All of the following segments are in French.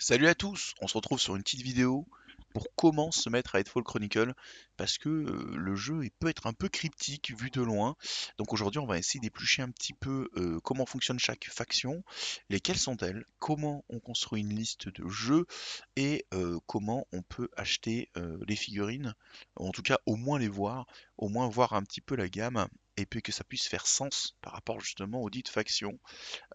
Salut à tous, on se retrouve sur une petite vidéo pour comment se mettre à Headfall Chronicle parce que le jeu peut être un peu cryptique vu de loin. Donc aujourd'hui on va essayer d'éplucher un petit peu comment fonctionne chaque faction, lesquelles sont-elles, comment on construit une liste de jeux et comment on peut acheter les figurines, en tout cas au moins les voir, au moins voir un petit peu la gamme et puis que ça puisse faire sens par rapport justement aux dites factions.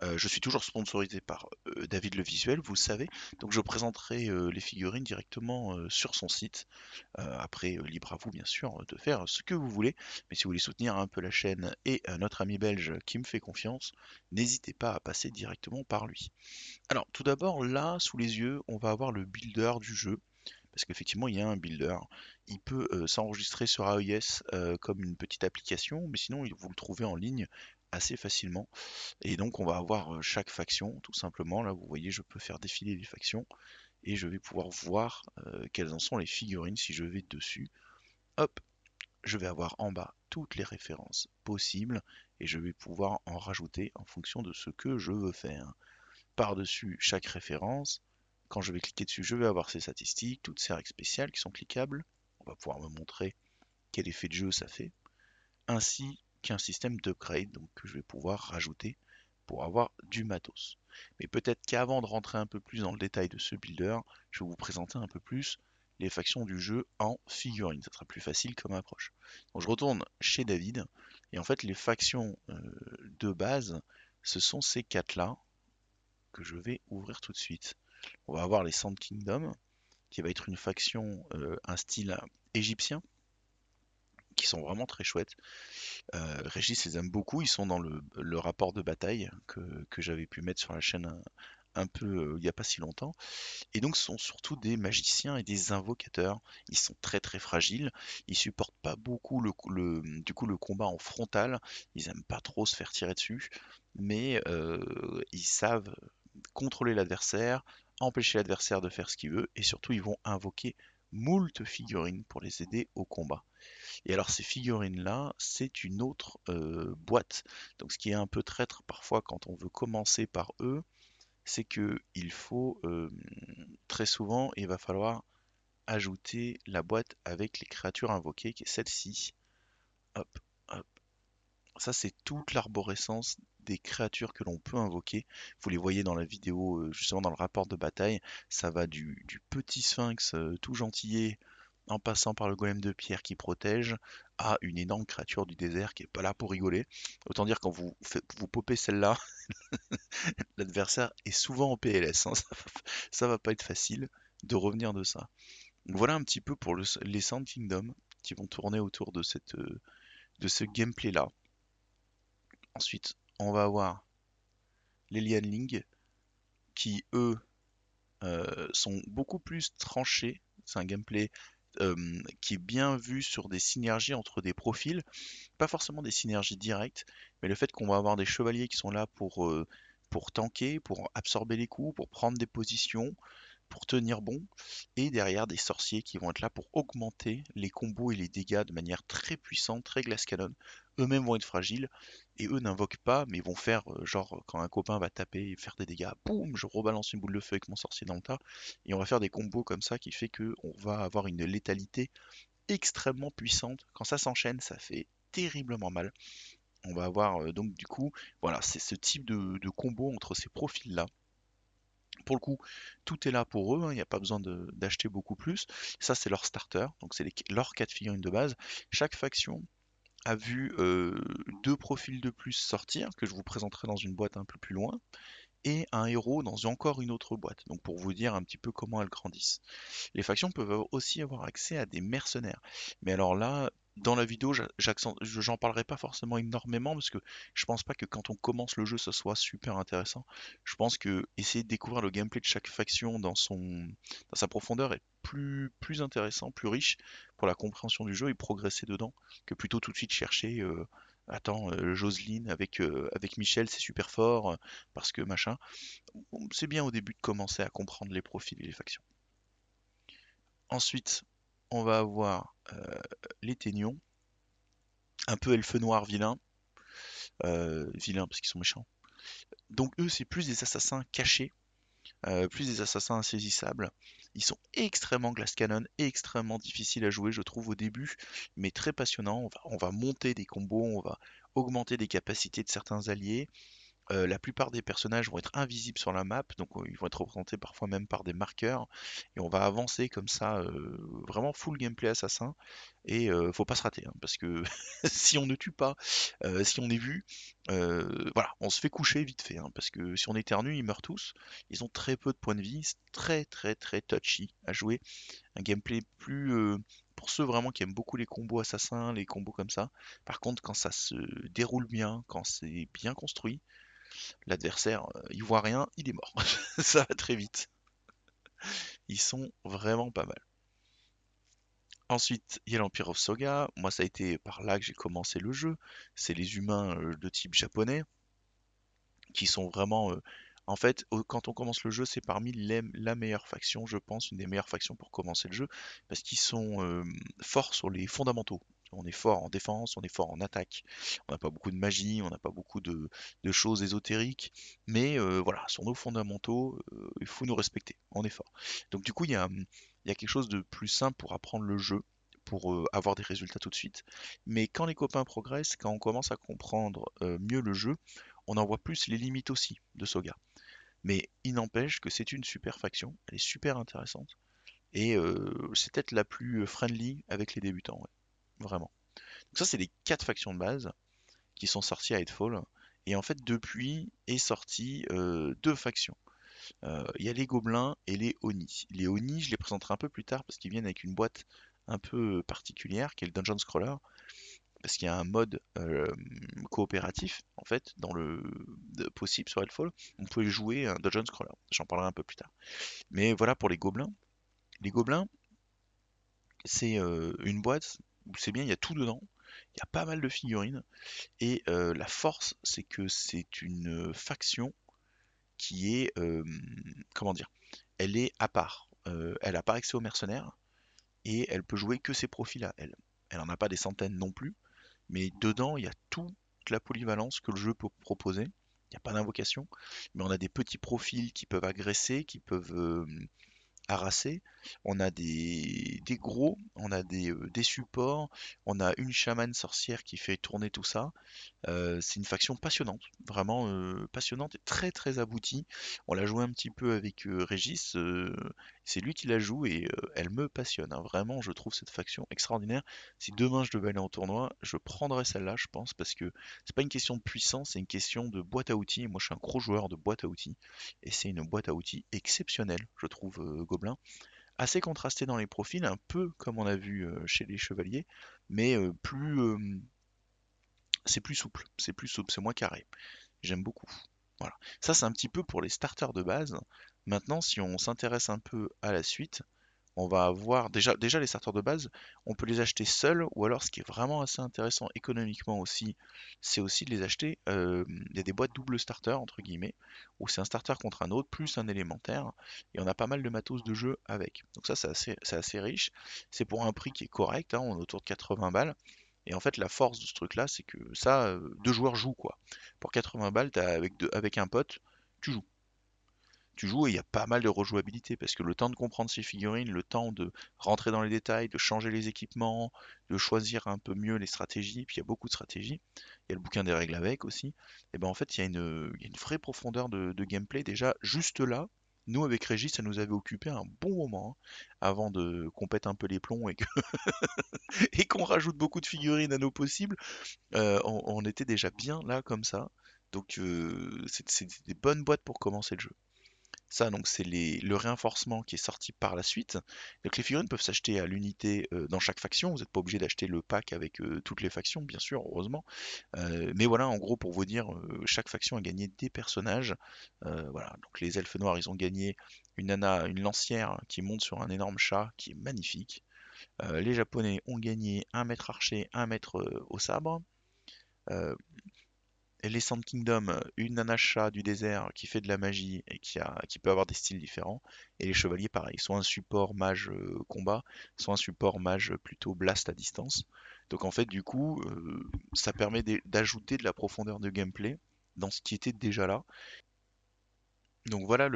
Je suis toujours sponsorisé par David le Visuel, vous le savez, donc je présenterai les figurines directement sur son site. Après, libre à vous bien sûr de faire ce que vous voulez, mais si vous voulez soutenir un peu la chaîne et notre ami belge qui me fait confiance, n'hésitez pas à passer directement par lui. Alors tout d'abord, là, sous les yeux, on va avoir le builder du jeu. Parce qu'effectivement, il y a un builder. Il peut s'enregistrer sur AES comme une petite application, mais sinon, vous le trouvez en ligne assez facilement. Et donc on va avoir chaque faction, tout simplement. Là, vous voyez, je peux faire défiler les factions et je vais pouvoir voir quelles en sont les figurines si je vais dessus. Hop, je vais avoir en bas toutes les références possibles et je vais pouvoir en rajouter en fonction de ce que je veux faire. Par-dessus chaque référence, quand je vais cliquer dessus, je vais avoir ces statistiques, toutes ces règles spéciales qui sont cliquables. On va pouvoir me montrer quel effet de jeu ça fait, ainsi qu'un système d'upgrade donc que je vais pouvoir rajouter pour avoir du matos. Mais peut-être qu'avant de rentrer un peu plus dans le détail de ce builder, je vais vous présenter un peu plus les factions du jeu en figurines. Ça sera plus facile comme approche. Donc je retourne chez David, et en fait les factions de base, ce sont ces quatre-là que je vais ouvrir tout de suite. On va avoir les Sand Kingdom, qui va être une faction, un style égyptien, qui sont vraiment très chouettes. Régis les aime beaucoup, ils sont dans le rapport de bataille que j'avais pu mettre sur la chaîne un peu il n'y a pas si longtemps. Et donc ce sont surtout des magiciens et des invocateurs. Ils sont très très fragiles, ils supportent pas beaucoup du coup, le combat en frontal, ils aiment pas trop se faire tirer dessus, mais ils savent contrôler l'adversaire, empêcher l'adversaire de faire ce qu'il veut, et surtout ils vont invoquer moult figurines pour les aider au combat. Et alors ces figurines-là, c'est une autre boîte. Donc ce qui est un peu traître parfois quand on veut commencer par eux, c'est que il faut très souvent, il va falloir ajouter la boîte avec les créatures invoquées, qui est celle-ci. Hop, hop. Ça, c'est toute l'arborescence des créatures que l'on peut invoquer. Vous les voyez dans la vidéo, justement dans le rapport de bataille. Ça va du petit sphinx tout gentillet, en passant par le golem de pierre qui protège, à une énorme créature du désert qui est pas là pour rigoler. Autant dire quand vous popez celle-là, l'adversaire est souvent en PLS, hein. Ça va pas être facile de revenir de ça. Donc voilà un petit peu pour les Sand Kingdom qui vont tourner autour de ce gameplay-là. Ensuite, on va avoir les Lianling qui, eux, sont beaucoup plus tranchés. C'est un gameplay qui est bien vu sur des synergies entre des profils, pas forcément des synergies directes, mais le fait qu'on va avoir des chevaliers qui sont là pour tanker, pour absorber les coups, pour prendre des positions, pour tenir bon, et derrière des sorciers qui vont être là pour augmenter les combos et les dégâts de manière très puissante, très glace canon. Eux-mêmes vont être fragiles, et eux n'invoquent pas, mais vont faire, genre, quand un copain va taper et faire des dégâts, boum, je rebalance une boule de feu avec mon sorcier dans le tas, et on va faire des combos comme ça qui fait que on va avoir une létalité extrêmement puissante. Quand ça s'enchaîne, ça fait terriblement mal. On va avoir donc du coup, voilà, c'est ce type de combo entre ces profils-là. Pour le coup, tout est là pour eux, hein, il n'y a pas besoin d'acheter beaucoup plus. Ça, c'est leur starter, donc c'est leurs 4 figurines de base. Chaque faction a vu deux profils de plus sortir, que je vous présenterai dans une boîte un peu plus loin, et un héros dans encore une autre boîte, donc pour vous dire un petit peu comment elles grandissent. Les factions peuvent aussi avoir accès à des mercenaires. Mais alors là, dans la vidéo, j'en parlerai pas forcément énormément parce que je pense pas que quand on commence le jeu, ce soit super intéressant. Je pense que essayer de découvrir le gameplay de chaque faction dans sa profondeur est plus intéressant, plus riche pour la compréhension du jeu et progresser dedans que plutôt tout de suite chercher attends, Joseline avec Michel, c'est super fort parce que machin. Bon, c'est bien au début de commencer à comprendre les profils et les factions. Ensuite, on va avoir les Ténions, un peu elfe noir vilain, vilain parce qu'ils sont méchants. Donc eux, c'est plus des assassins cachés. plus des assassins insaisissables. Ils sont extrêmement glass cannon et extrêmement difficiles à jouer, je trouve, au début, mais très passionnants. On va monter des combos, on va augmenter les capacités de certains alliés. La plupart des personnages vont être invisibles sur la map, donc ils vont être représentés parfois même par des marqueurs, et on va avancer comme ça, vraiment full gameplay assassin, et faut pas se rater, hein, parce que si on ne tue pas, si on est vu, voilà, on se fait coucher vite fait, hein, parce que si on éternue, ils meurent tous, ils ont très peu de points de vie, c'est très très très touchy à jouer, un gameplay plus... pour ceux vraiment qui aiment beaucoup les combos assassins, les combos comme ça. Par contre, quand ça se déroule bien, quand c'est bien construit, l'adversaire, il voit rien, il est mort. Ça va très vite. Ils sont vraiment pas mal. Ensuite, il y a l'Empire of Soga. Moi, ça a été par là que j'ai commencé le jeu. C'est les humains de type japonais qui sont vraiment. En fait, quand on commence le jeu, c'est parmi la meilleure faction, je pense, une des meilleures factions pour commencer le jeu, parce qu'ils sont forts sur les fondamentaux. On est fort en défense, on est fort en attaque. On n'a pas beaucoup de magie, on n'a pas beaucoup de choses ésotériques, mais voilà, sur nos fondamentaux, il faut nous respecter. On est fort. Donc du coup, il y a quelque chose de plus simple pour apprendre le jeu, pour avoir des résultats tout de suite. Mais quand les copains progressent, quand on commence à comprendre mieux le jeu, on en voit plus les limites aussi de Soga. Mais il n'empêche que c'est une super faction, elle est super intéressante, et c'est peut-être la plus friendly avec les débutants, ouais, vraiment. Donc ça, c'est les 4 factions de base qui sont sorties à Headfall, et en fait, depuis est sorti 2 factions. Il y a les gobelins et les Oni. Les Oni, je les présenterai un peu plus tard parce qu'ils viennent avec une boîte un peu particulière, qui est le Dungeon Scroller, parce qu'il y a un mode coopératif en fait dans le possible sur Hellfall. On peut jouer un dungeon scroller. J'en parlerai un peu plus tard. Mais voilà pour les gobelins. Les gobelins, c'est une boîte où c'est bien, il y a tout dedans. Il y a pas mal de figurines et la force, c'est que c'est une faction qui est comment dire, elle est à part. Elle n'a pas accès aux mercenaires et elle peut jouer que ses profils à elle. Elle en a pas des centaines non plus. Mais dedans, il y a toute la polyvalence que le jeu peut proposer. Il n'y a pas d'invocation, mais on a des petits profils qui peuvent agresser, qui peuvent harasser. On a des gros, on a des supports, on a une chamane sorcière qui fait tourner tout ça. C'est une faction passionnante, vraiment passionnante et très très aboutie. On l'a joué un petit peu avec Régis, c'est lui qui la joue et elle me passionne, hein. Vraiment, je trouve cette faction extraordinaire. Si demain je devais aller en tournoi, je prendrais celle-là, je pense, parce que c'est pas une question de puissance, c'est une question de boîte à outils. Et moi, je suis un gros joueur de boîte à outils et c'est une boîte à outils exceptionnelle, je trouve, Gobelin. Assez contrastée dans les profils, un peu comme on a vu chez les chevaliers, mais c'est plus souple, c'est moins carré. J'aime beaucoup. Voilà. Ça, c'est un petit peu pour les starters de base. Maintenant, si on s'intéresse un peu à la suite, on va avoir déjà les starters de base, on peut les acheter seuls, ou alors ce qui est vraiment assez intéressant économiquement aussi, c'est aussi de les acheter. Il y a des boîtes double starter, entre guillemets, où c'est un starter contre un autre, plus un élémentaire, et on a pas mal de matos de jeu avec. Donc ça, c'est assez riche. C'est pour un prix qui est correct, hein, on est autour de 80 balles. Et en fait, la force de ce truc-là, c'est que ça, deux joueurs jouent quoi. Pour 80 balles, avec un pote, tu joues. Tu joues et il y a pas mal de rejouabilité parce que le temps de comprendre ces figurines, le temps de rentrer dans les détails, de changer les équipements, de choisir un peu mieux les stratégies, puis il y a beaucoup de stratégies. Il y a le bouquin des règles avec aussi. Et ben en fait, il y a une vraie profondeur de gameplay déjà juste là. Nous avec Régis, ça nous avait occupé un bon moment hein, avant de qu'on pète un peu les plombs et qu'on rajoute beaucoup de figurines à nos possibles. On était déjà bien là comme ça. Donc c'est des bonnes boîtes pour commencer le jeu. Ça, donc c'est le réinforcement qui est sorti par la suite. Donc les figurines peuvent s'acheter à l'unité dans chaque faction. Vous n'êtes pas obligé d'acheter le pack avec toutes les factions, bien sûr, heureusement. Mais voilà, en gros, pour vous dire, chaque faction a gagné des personnages. Voilà, donc les elfes noirs, ils ont gagné une nana, une lancière qui monte sur un énorme chat, qui est magnifique. Les japonais ont gagné un maître archer, un maître au sabre. Euh, et les Sand Kingdom, une nanacha du désert qui fait de la magie et qui peut avoir des styles différents. Et les chevaliers, pareil, soit un support mage combat, soit un support mage plutôt blast à distance. Donc en fait, du coup, ça permet d'ajouter de la profondeur de gameplay dans ce qui était déjà là. Donc voilà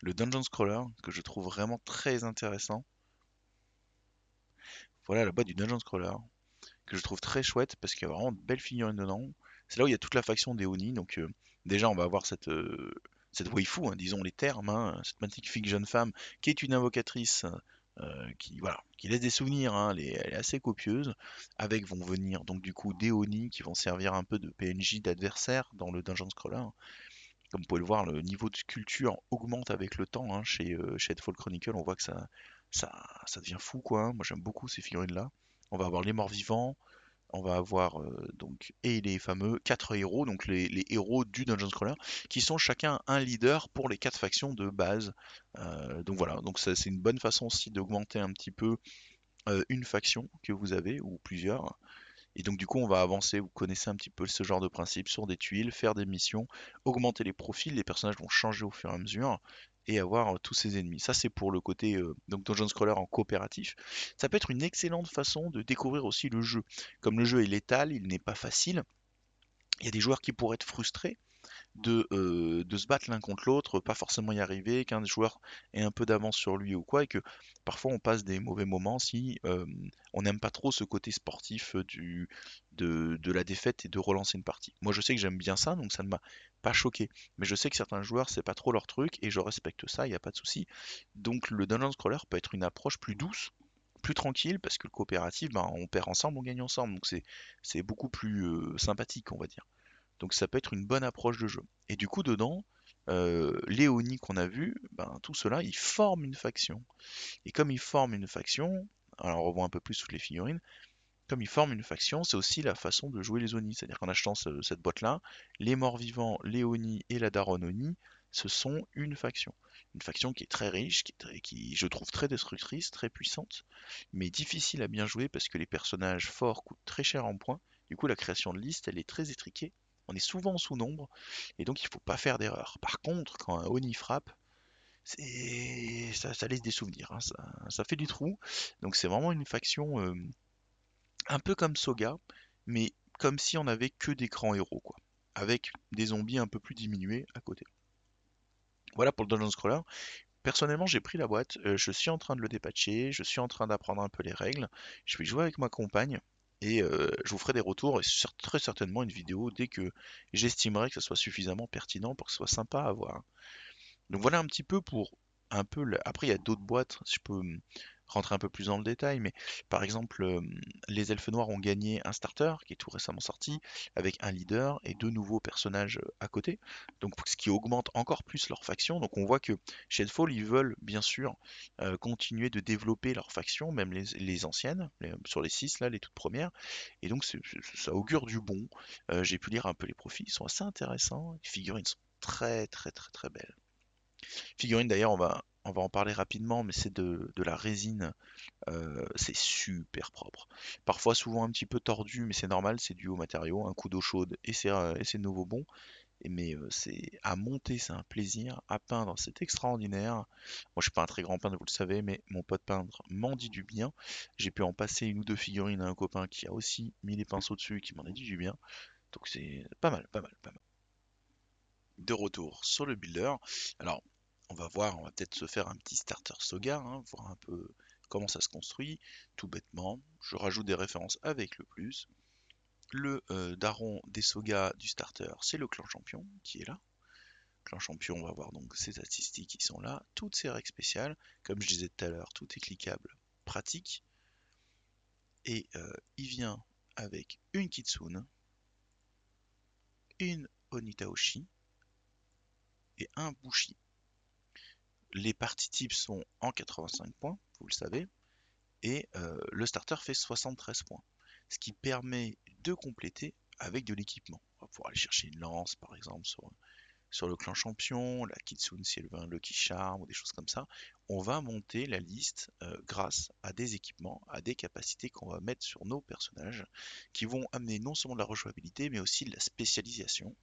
le Dungeon Scroller, que je trouve vraiment très intéressant. Voilà la boîte du Dungeon Scroller, que je trouve très chouette parce qu'il y a vraiment de belles figurines dedans. C'est là où il y a toute la faction des Oni, donc déjà on va avoir cette waifu, hein, disons les termes, hein, cette magnifique jeune femme qui est une invocatrice qui, voilà, qui laisse des souvenirs, hein, elle est assez copieuse. Avec vont venir donc du coup des Oni qui vont servir un peu de PNJ d'adversaire dans le Dungeon Scroller. Comme vous pouvez le voir, le niveau de sculpture augmente avec le temps, hein, chez Headfall Chronicle, on voit que ça, ça devient fou quoi, hein. Moi j'aime beaucoup ces figurines-là. On va avoir les morts vivants, on va avoir donc et les fameux 4 héros, donc les héros du Dungeon Scroller, qui sont chacun un leader pour les 4 factions de base. Donc voilà, donc ça, c'est une bonne façon aussi d'augmenter un petit peu une faction que vous avez, ou plusieurs. Et donc du coup on va avancer, vous connaissez un petit peu ce genre de principe, sur des tuiles, faire des missions, augmenter les profils, les personnages vont changer au fur et à mesure, et avoir tous ces ennemis. Ça c'est pour le côté donc Dungeon Scroller en coopératif. Ça peut être une excellente façon de découvrir aussi le jeu. Comme le jeu est létal, il n'est pas facile, il y a des joueurs qui pourraient être frustrés de se battre l'un contre l'autre, pas forcément y arriver, qu'un joueur ait un peu d'avance sur lui ou quoi, et que parfois on passe des mauvais moments si on n'aime pas trop ce côté sportif de la défaite et de relancer une partie. Moi je sais que j'aime bien ça, donc ça ne m'a pas choqué, mais je sais que certains joueurs c'est pas trop leur truc, et je respecte ça, il n'y a pas de souci. Donc le Dungeon Scroller peut être une approche plus douce, plus tranquille, parce que le coopératif, ben, on perd ensemble, on gagne ensemble, donc c'est beaucoup plus sympathique, on va dire. Donc ça peut être une bonne approche de jeu. Et du coup, dedans, Léonie qu'on a vu, ben, tout cela, ils forment une faction. Et comme ils forment une faction, alors on revoit un peu plus toutes les figurines, comme ils forment une faction, c'est aussi la façon de jouer les Oni. C'est-à-dire qu'en achetant cette boîte-là, les morts-vivants, les Oni et la Daronne Oni, ce sont une faction. Une faction qui est très riche, qui je trouve très destructrice, très puissante, mais difficile à bien jouer parce que les personnages forts coûtent très cher en points. Du coup, la création de liste, elle est très étriquée. On est souvent sous nombre, et donc il ne faut pas faire d'erreur. Par contre, quand un Oni frappe, ça laisse des souvenirs, hein, ça fait du trou. Donc c'est vraiment une faction un peu comme Soga, mais comme si on avait que des grands héros, quoi. Avec des zombies un peu plus diminués à côté. Voilà pour le Dungeon Scroller. Personnellement, j'ai pris la boîte, je suis en train de le dépatcher, je suis en train d'apprendre un peu les règles. Je vais jouer avec ma compagne et je vous ferai des retours et très certainement une vidéo dès que j'estimerai que ça soit suffisamment pertinent pour que ce soit sympa à voir. Donc voilà un petit peu pour un peu après il y a d'autres boîtes, si je peux rentrer un peu plus dans le détail, mais par exemple les Elfes Noirs ont gagné un starter qui est tout récemment sorti avec un leader et deux nouveaux personnages à côté, donc ce qui augmente encore plus leur faction. Donc on voit que Shadefall ils veulent bien sûr continuer de développer leur faction, même les anciennes, sur les 6 là, les toutes premières, et donc ça augure du bon. J'ai pu lire un peu les profils, ils sont assez intéressants, les figurines sont très très très très belles. Figurine d'ailleurs, on va en parler rapidement, mais c'est de la résine, c'est super propre. Parfois, souvent un petit peu tordu, mais c'est normal, c'est dû au matériau, un coup d'eau chaude et c'est de nouveau bon. Mais c'est à monter, c'est un plaisir, à peindre, c'est extraordinaire. Moi, je suis pas un très grand peintre, vous le savez, mais mon pote peintre m'en dit du bien. J'ai pu en passer une ou deux figurines à un copain qui a aussi mis les pinceaux dessus et qui m'en a dit du bien. Donc c'est pas mal, pas mal, pas mal. De retour sur le builder. Alors, on va peut-être se faire un petit starter Soga, hein, voir un peu comment ça se construit. Tout bêtement, je rajoute des références avec le plus. Le daron des Soga du starter, c'est le clan champion qui est là. Clan champion, on va voir donc ses statistiques qui sont là, toutes ses règles spéciales. Comme je disais tout à l'heure, tout est cliquable, pratique. Et il vient avec une Kitsune, une Onitaoshi et un Bushi. Les parties types sont en 85 points, vous le savez, et le starter fait 73 points. Ce qui permet de compléter avec de l'équipement. On va pouvoir aller chercher une lance par exemple sur le clan champion, la Kitsune si elle veut un Lucky Charm ou des choses comme ça. On va monter la liste grâce à des équipements, à des capacités qu'on va mettre sur nos personnages qui vont amener non seulement de la rejouabilité mais aussi de la spécialisation.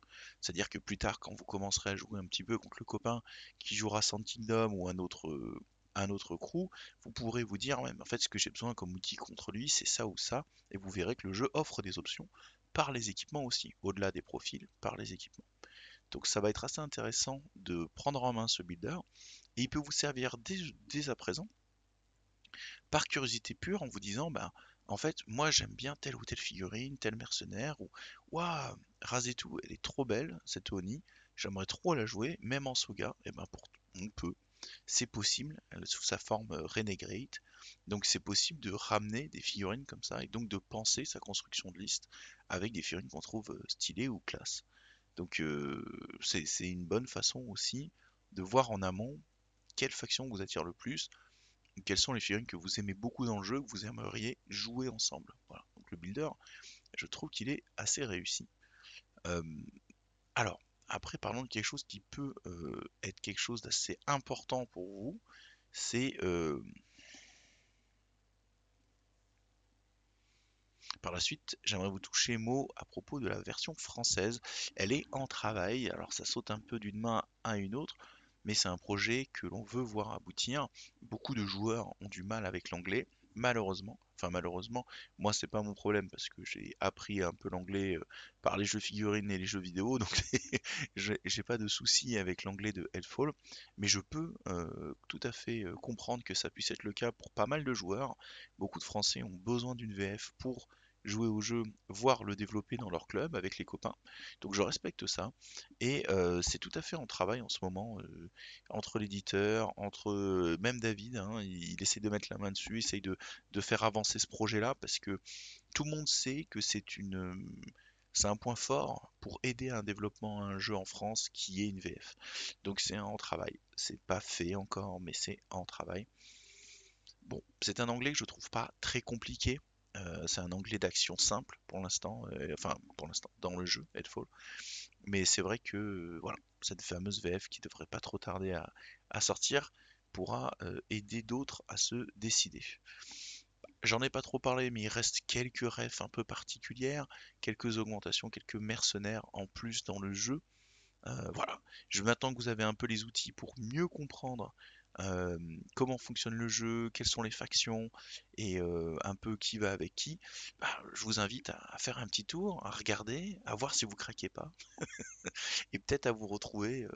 C'est-à-dire que plus tard, quand vous commencerez à jouer un petit peu contre le copain qui jouera Sand Kingdom ou un autre crew, vous pourrez vous dire ouais, mais en fait ce que j'ai besoin comme outil contre lui c'est ça ou ça, et vous verrez que le jeu offre des options par les équipements aussi, au-delà des profils, par les équipements. Donc ça va être assez intéressant de prendre en main ce builder et il peut vous servir dès à présent par curiosité pure en vous disant bah en fait moi j'aime bien telle ou telle figurine, tel mercenaire ou waouh, Razetou elle est trop belle cette Oni, j'aimerais trop la jouer même en Soga, et ben on peut, c'est possible sous sa forme Renegade, donc c'est possible de ramener des figurines comme ça et donc de penser sa construction de liste avec des figurines qu'on trouve stylées ou classe. Donc c'est une bonne façon aussi de voir en amont quelle faction vous attire le plus, quelles sont les figurines que vous aimez beaucoup dans le jeu, que vous aimeriez jouer ensemble. Voilà. Donc le builder, je trouve qu'il est assez réussi. Euh, alors, après, parlons de quelque chose qui peut être quelque chose d'assez important pour vous. C'est par la suite, j'aimerais vous toucher mot à propos de la version française. Elle est en travail, alors ça saute un peu d'une main à une autre, mais c'est un projet que l'on veut voir aboutir. Beaucoup de joueurs ont du mal avec l'anglais, malheureusement. Enfin malheureusement, moi c'est pas mon problème parce que j'ai appris un peu l'anglais par les jeux figurines et les jeux vidéo, donc j'ai pas de souci avec l'anglais de Headfall, mais je peux tout à fait comprendre que ça puisse être le cas pour pas mal de joueurs. Beaucoup de Français ont besoin d'une VF pour jouer au jeu, voire le développer dans leur club avec les copains. Donc je respecte ça. Et c'est tout à fait en travail en ce moment, entre l'éditeur, entre même David, hein, il essaie de mettre la main dessus, essaye de faire avancer ce projet-là, parce que tout le monde sait que c'est un point fort pour aider à un développement à un jeu en France qui est une VF. Donc c'est en travail. C'est pas fait encore, mais c'est en travail. Bon, c'est un anglais que je trouve pas très compliqué. C'est un anglais d'action simple pour l'instant, enfin pour l'instant dans le jeu Headfall. Mais c'est vrai que voilà, cette fameuse VF qui devrait pas trop tarder à sortir pourra aider d'autres à se décider. J'en ai pas trop parlé, mais il reste quelques refs un peu particulières, quelques augmentations, quelques mercenaires en plus dans le jeu. Voilà, je m'attends que vous avez un peu les outils pour mieux comprendre euh, comment fonctionne le jeu, quelles sont les factions et un peu qui va avec qui. Bah, je vous invite à faire un petit tour, à regarder, à voir si vous craquez pas et peut-être à vous retrouver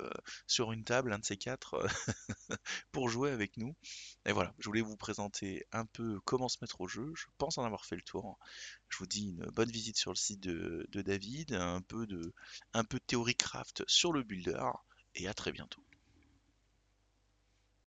sur une table, un de ces quatre, pour jouer avec nous. Et voilà, je voulais vous présenter un peu comment se mettre au jeu. Je pense en avoir fait le tour. Je vous dis une bonne visite sur le site de David, un peu de théorie craft sur le builder, et à très bientôt.